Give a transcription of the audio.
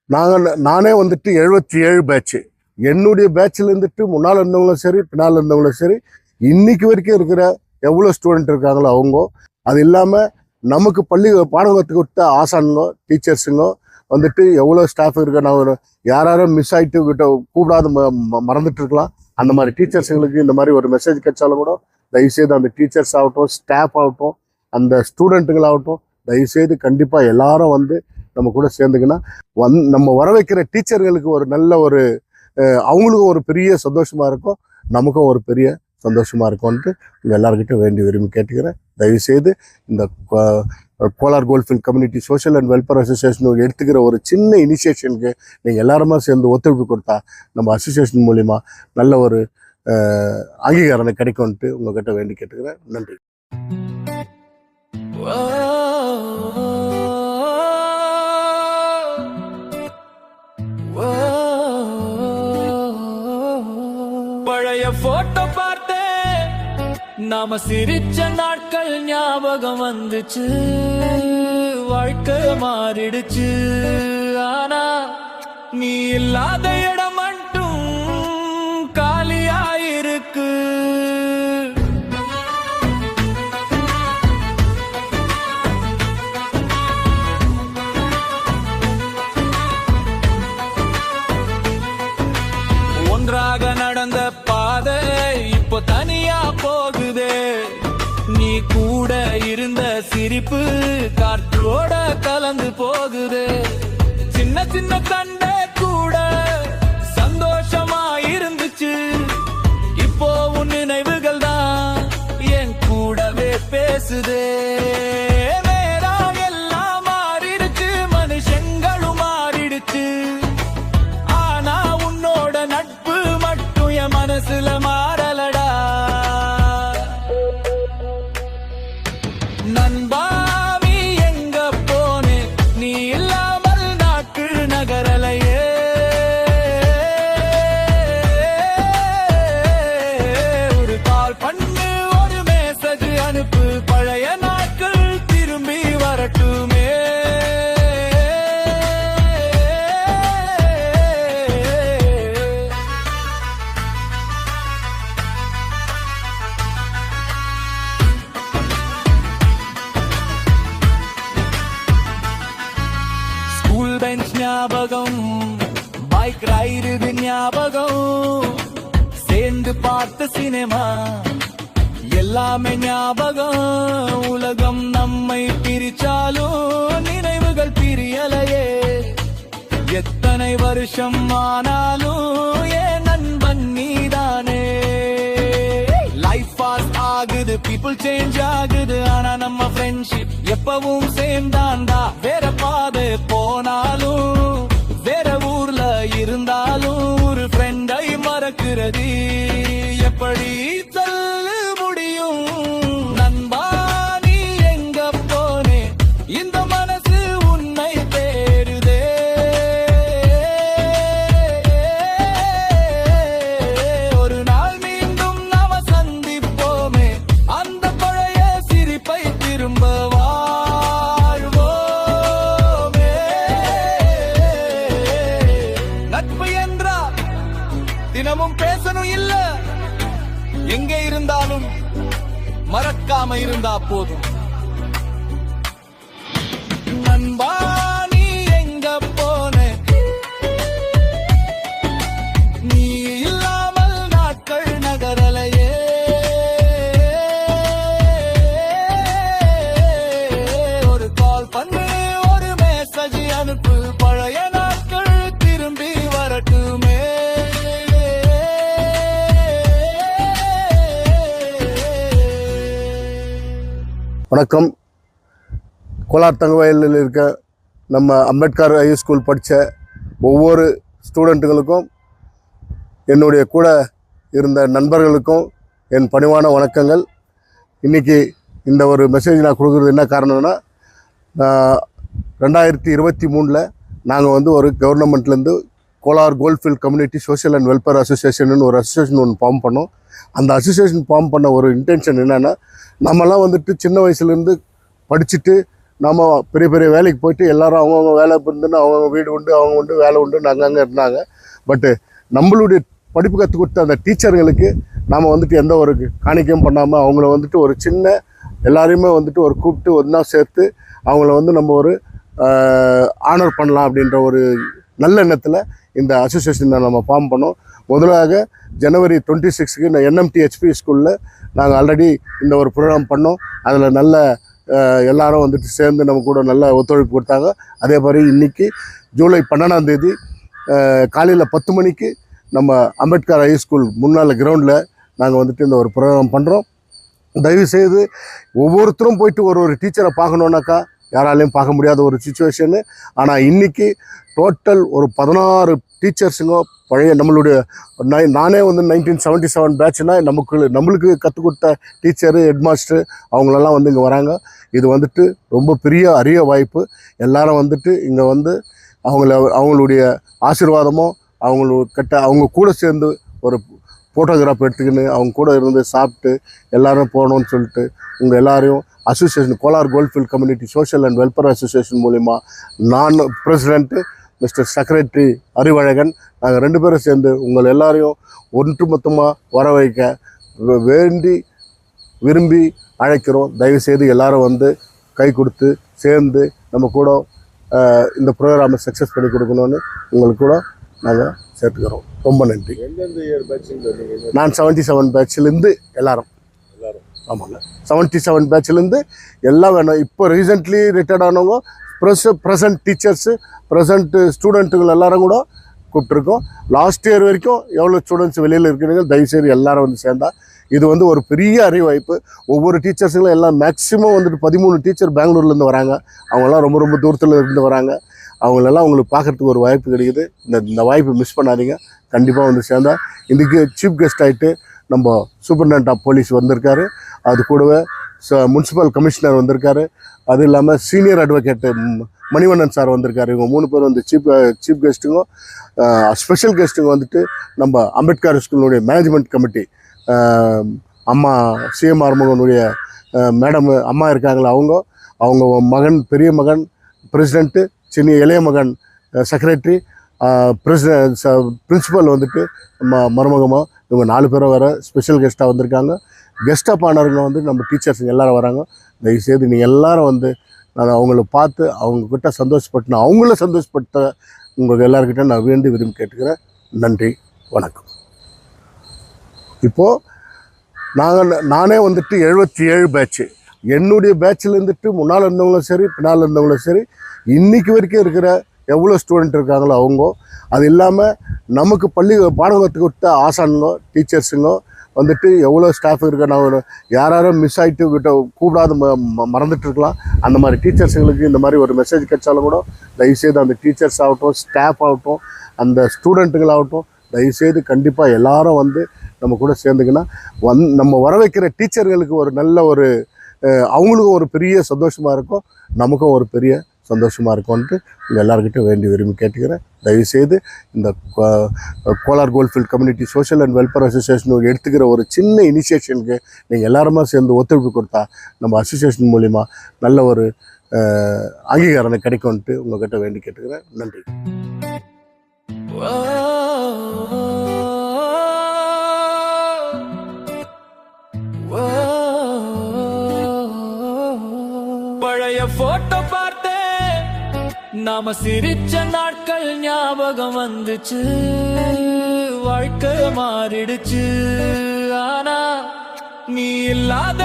நானே வந்துட்டு 77 பேட்ச். என்னுடைய பேட்சில் இருந்துட்டு முன்னால் இருந்தவங்களும் சரி, பின்னால் இருந்தவங்களும் சரி, இன்னைக்கு வரைக்கும் இருக்கிற எவ்வளோ ஸ்டூடெண்ட் இருக்காங்களோ அவங்க, அது இல்லாமல் நமக்கு பாடம் கற்றுக் கொடுத்த ஆசானுங்க, டீச்சர்ஸுங்க வந்துட்டு எவ்வளோ ஸ்டாஃப் இருக்க, நான் யாரும் மிஸ் ஆகிட்டு கூப்பிடாத மறந்துட்டு இருக்கலாம். அந்த மாதிரி டீச்சர்ஸுங்களுக்கு இந்த மாதிரி ஒரு மெசேஜ் கிடைச்சாலும் கூட தயவுசெய்து அந்த டீச்சர்ஸ் ஆகட்டும், ஸ்டாஃப் ஆகட்டும், அந்த ஸ்டூடெண்ட்டுங்களாகட்டும், தயவுசெய்து கண்டிப்பாக எல்லாரும் வந்து நம்ம கூட சேர்ந்துக்கினா நம்ம வர வைக்கிற டீச்சர்களுக்கு ஒரு நல்ல ஒரு அவங்களுக்கும் ஒரு பெரிய சந்தோஷமா இருக்கும், நமக்கும் ஒரு பெரிய சந்தோஷமா இருக்கும்ன்ட்டு உங்கள் எல்லாருக்கிட்டும் விரும்பி கேட்டுக்கிறேன். தயவுசெய்து இந்த Kolar coalfield community social and welfare association எடுத்துக்கிற ஒரு சின்ன இனிஷியேஷனுக்கு நீங்கள் எல்லாருமா சேர்ந்து ஒத்துழைப்பு கொடுத்தா நம்ம அசோசியேஷன் மூலிமா நல்ல ஒரு அங்கீகாரம் கிடைக்கும்ன்ட்டு உங்ககிட்ட வேண்டி கேட்டுக்கிறேன். நன்றி. பழைய போட்டோ பார்த்தே நாம சிரிச்ச நாட்கள் ஞாபகம் வந்துச்சு. வாழ்க்கை மாறிடுச்சு, ஆனா நீ இல்லாத இடம் மட்டும் காலியாயிருக்கு. ஒன்றாக நடந்த பாதை இப்போ தனியா போகுதே. நீ கூட இருந்த சிரிப்பு காற்றோட கலந்து போகுதே. சின்ன சின்ன சண்டை கூட சந்தோஷமா இருந்துச்சு. இப்போ உன் நினைவுகள் தான் என் கூடவே பேசுதே. எல்லாம் மாறிடுச்சு, மனுஷங்களும் மாறிடுச்சு, ஆனா உன்னோட நட்பு மட்டும் என் மனசுல மாறலடா. நண்பா நீ எங்க போனே, நீ இல்லாமல் நாட்கள் நகரலையே. ஒரு கால் பண்ணு, ஒரு மெசேஜ் அனுப்பு, பழைய நாட்கள் திரும்பி வரட்டுமே. ஸ்கூல் பெஞ்ச் ஞாபகம், பைக் ரைடு ஞாபகம், சேர்ந்து பார்த்த சினிமா எல்லாமே ஞாபகம். உலகம் நம்மை பிரிச்சாலும் நினைவுகள் பிரியலையே. எத்தனை வருஷம் ஆனாலும் என் நண்பன் நீதானே. லைஃப் ஃபாஸ்ட் ஆகுது, பீப்புள் சேஞ்ச் ஆகுது, ஆனா நம்ம ஃப்ரெண்ட்ஷிப் எப்பவும் சேம் தான்டா. வேற பாதை போனாலும், வேற ஊர்ல இருந்தாலும், ஒரு ஃப்ரெண்டை மறக்கிறது எப்படி சொல்ல முடியும்? நண்பா நீ எங்க போனே, இந்த மனசு உன்னை தேடுதே. ஒரு நாள் மீண்டும் நாம சந்திப்போமே, அந்த பழைய சிரிப்பை திரும்ப வாழ்வோமே. நட்பு என்றா தினமும் பேசணும் இல்ல, எங்க இருந்தாலும் மறக்காம இருந்தா போதும். நண்பா நீ எங்க போனே, நீ இல்லாமல் நாட்கள் நகரலையே. ஒரு கால் பண்ணு, ஒரு மெசேஜ் அனுப்பு, பழைய நாட்கள் திரும்பி வரட்டுமே. வணக்கம். கோலார் தங்கவயலில் இருக்க நம்ம அம்பேத்கர் ஹைஸ்கூல் படித்த ஒவ்வொரு ஸ்டூடெண்ட்டுகளுக்கும், என்னுடைய கூட இருந்த நண்பர்களுக்கும் என் பணிவான வணக்கங்கள். இன்றைக்கி இந்த ஒரு மெசேஜ் நான் கொடுக்குறது என்ன காரணம்னா, 2023 நாங்கள் வந்து ஒரு கவர்மெண்ட்லேருந்து Kolar coalfield community social and welfare association ஒரு அசோசியேஷன் ஒன்று ஃபார்ம் பண்ணோம். அந்த அசோசியேஷன் ஃபார்ம் பண்ண ஒரு இன்டென்ஷன் என்னென்னா, நம்மலாம் வந்துட்டு சின்ன வயசுலேருந்து படிச்சுட்டு நம்ம பெரிய பெரிய வேலைக்கு போயிட்டு எல்லாரும் அவங்கவுங்க வேலை இருந்துன்னு அவங்க வீடு உண்டு அவங்க உண்டு வேலை உண்டு அங்கங்கே இருந்தாங்க. பட்டு நம்மளுடைய படிப்பு கற்றுக் கொடுத்த அந்த டீச்சருங்களுக்கு நாம் வந்துட்டு எந்த ஒரு காணிக்கையும் பண்ணாமல் அவங்கள வந்துட்டு ஒரு சின்ன எல்லாரையுமே வந்துட்டு ஒரு கூப்பிட்டு ஒன்றா சேர்த்து அவங்கள வந்து நம்ம ஒரு ஆனர் பண்ணலாம் அப்படின்ற ஒரு நல்ல எண்ணத்தில் இந்த அசோசியேஷனை நம்ம ஃபார்ம் பண்ணோம். முதலாக ஜனவரி 26க்கு இந்த NMTHP ஸ்கூலில் நாங்கள் ஆல்ரெடி இந்த ஒரு ப்ரோக்ராம் பண்ணோம். அதில் நல்ல எல்லாரும் வந்துட்டு சேர்ந்து நம்ம கூட நல்ல ஒத்துழைப்பு கொடுத்தாங்க. அதே மாதிரி இன்றைக்கி ஜூலை 12ஆம் தேதி காலையில் 10 மணிக்கு நம்ம அம்பேத்கர் ஹைஸ்கூல் முன்னால் கிரவுண்டில் நாங்கள் வந்துட்டு இந்த ஒரு ப்ரோக்ராம் பண்ணுறோம். தயவுசெய்து ஒவ்வொருத்தரும் போயிட்டு ஒரு டீச்சரை பார்க்கணுன்னாக்கா யாராலையும் பார்க்க முடியாத ஒரு சுச்சுவேஷனு. ஆனால் இன்றைக்கி டோட்டல் ஒரு 16 டீச்சர்ஸுங்க பழைய நம்மளுடைய நானே வந்து 1977 பேட்ச்னால் நம்மளுக்கு கற்றுக் கொடுத்த டீச்சரு ஹெட்மாஸ்டரு அவங்களெல்லாம் வந்து இங்கே வராங்க. இது வந்துட்டு ரொம்ப பெரிய அரிய வாய்ப்பு. எல்லாரும் வந்துட்டு இங்கே வந்து அவங்களுடைய ஆசீர்வாதமோ அவங்க கூட சேர்ந்து ஒரு ஃபோட்டோகிராஃப் எடுத்துக்கின்னு அவங்க கூட இருந்து சாப்பிட்டு எல்லோரும் போகணுன்னு சொல்லிட்டு உங்கள் எல்லாரையும் association Kolar goldfield community social and welfare association மூலிமா நான் பிரசிடெண்ட்டு மிஸ்டர் செக்ரட்டரி அறிவழகன் நாங்கள் 2 பேரும் சேர்ந்து உங்கள் எல்லாரையும் ஒன்றுமொத்தமாக வர வைக்க விரும்பி அழைக்கிறோம். தயவுசெய்து எல்லாரும் வந்து கை கொடுத்து சேர்ந்து நம்ம கூட இந்த ப்ரோக்ராமை சக்ஸஸ் பண்ணி கொடுக்கணும்னு உங்களுக்கு கூட நாங்கள் சேர்த்துக்கிறோம். ரொம்ப நன்றி. எந்தெந்த இயர் பேட்சிங்? நான் 77 பேட்ச்லேருந்து எல்லாரும் ஆமாங்க 77 பேட்ச்லேருந்து எல்லாம் வேணும். இப்போ ரீசெண்ட்லி ரிட்டையர்ட் ஆனவங்க ப்ரெசன்ட் டீச்சர்ஸு ப்ரெசன்ட் ஸ்டூடெண்ட்டுகள் எல்லாரும் கூட கூப்பிட்ருக்கோம். லாஸ்ட் இயர் வரைக்கும் எவ்வளோ ஸ்டூடெண்ட்ஸ் வெளியில் இருக்கிறீங்க தயவுசெய்து எல்லாரும் வந்து சேர்ந்தா இது வந்து ஒரு பெரிய அறிவாய்ப்பு. ஒவ்வொரு டீச்சர்ஸுங்களும் எல்லாம் மேக்ஸிமம் வந்துட்டு 13 டீச்சர் பெங்களூர்லேருந்து வராங்க. அவங்களாம் ரொம்ப ரொம்ப தூரத்தில் இருந்து வராங்க. அவங்களெல்லாம் உங்களுக்கு பார்க்குறதுக்கு ஒரு வாய்ப்பு கிடைக்குது. இந்த வாய்ப்பை மிஸ் பண்ணாதீங்க. கண்டிப்பாக வந்து சேர்ந்தா இன்றைக்கி சீஃப் கெஸ்ட் ஆகிட்டு நம்ம சூப்பரிண்டென்டென்ட் ஆஃப் போலீஸ் வந்திருக்காரு. அது கூடவே முனிசிபல் கமிஷனர் வந்திருக்காரு. அது இல்லாமல் சீனியர் அட்வொகேட்டு மணிவண்ணன் சார் வந்திருக்காரு. இவங்க 3 பேர் வந்து சீஃப் கெஸ்ட்டுங்க. ஸ்பெஷல் கெஸ்ட்டுங்க வந்துட்டு நம்ம அம்பேத்கர் ஸ்கூலினுடைய மேனேஜ்மெண்ட் கமிட்டி அம்மா CM ஆறுமுகனுடைய மேடம் அம்மா இருக்காங்களா அவங்க மகன் பெரிய மகன் பிரசிடெண்ட்டு, இளைய மகன் செக்ரட்டரி, பிரின்சிபல் வந்துட்டு மருமகமாக இவங்க 4 பேரை வர ஸ்பெஷல் கெஸ்ட்டாக வந்திருக்காங்க. கெஸ்ட் ஆஃப் ஆனருங்க வந்து நம்ம டீச்சர்ஸுங்க எல்லோரும் வராங்க. தயவுசெய்து நீங்கள் எல்லாரும் வந்து நான் அவங்கள பார்த்து அவங்கக்கிட்ட சந்தோஷப்பட்டேன். அவங்கள சந்தோஷப்பட்ட உங்களுக்கு எல்லாருக்கிட்ட நான் விரும்பி கேட்டுக்கிறேன். நன்றி, வணக்கம். இப்போது நானே வந்துட்டு 77 பேட்ச்சு. என்னுடைய பேட்சில் இருந்துட்டு முன்னால் இருந்தவங்களும் சரி பின்னால் இருந்தவங்களும் சரி இன்றைக்கி வரைக்கும் இருக்கிற எவ்வளோ ஸ்டூடெண்ட் இருக்காங்களோ அவங்க, அது இல்லாமல் நமக்கு பாடம் கற்றுக் கொடுத்த ஆசானுங்க டீச்சர்ஸுங்க வந்துட்டு எவ்வளோ ஸ்டாஃப் இருக்க நான் யாரும் மிஸ் ஆகிட்டு கூப்பிடாத மறந்துட்டு இருக்கலாம். அந்த மாதிரி டீச்சர்ஸுங்களுக்கு இந்த மாதிரி ஒரு மெசேஜ் கிடைச்சாலும் கூட தயவுசெய்து அந்த டீச்சர்ஸ் ஆகட்டும், ஸ்டாஃப் ஆகட்டும், அந்த ஸ்டூடெண்ட்டுங்களாகட்டும் தயவுசெய்து கண்டிப்பாக எல்லாரும் வந்து நம்ம கூட சேர்ந்துக்கினா நம்ம வர வைக்கிற டீச்சர்களுக்கு ஒரு நல்ல ஒரு அவங்களுக்கும் ஒரு பெரிய சந்தோஷமாக இருக்கும், நமக்கும் ஒரு பெரிய சந்தோஷமாக இருக்கும்ன்ட்டு உங்கள் எல்லாருக்கிட்டையும் விரும்பி கேட்டுக்கிறேன். தயவுசெய்து இந்த Kolar goldfield community social and welfare association எடுத்துக்கிற ஒரு சின்ன இனிஷியேஷனுக்கு நீங்கள் எல்லாருமா சேர்ந்து ஒத்துழைப்பு கொடுத்தா நம்ம அசோசியேஷன் மூலிமா நல்ல ஒரு அங்கீகாரம் கிடைக்கும்ன்ட்டு உங்கள்கிட்ட வேண்டி கேட்டுக்கிறேன். நன்றி. பழைய போட்டோ பார்த்தேன், நாம சிரிச்ச நாட்கள் ஞாபகம் வந்துச்சு. வாழ்க்கை மாறிடுச்சு, ஆனா நீ இல்லாத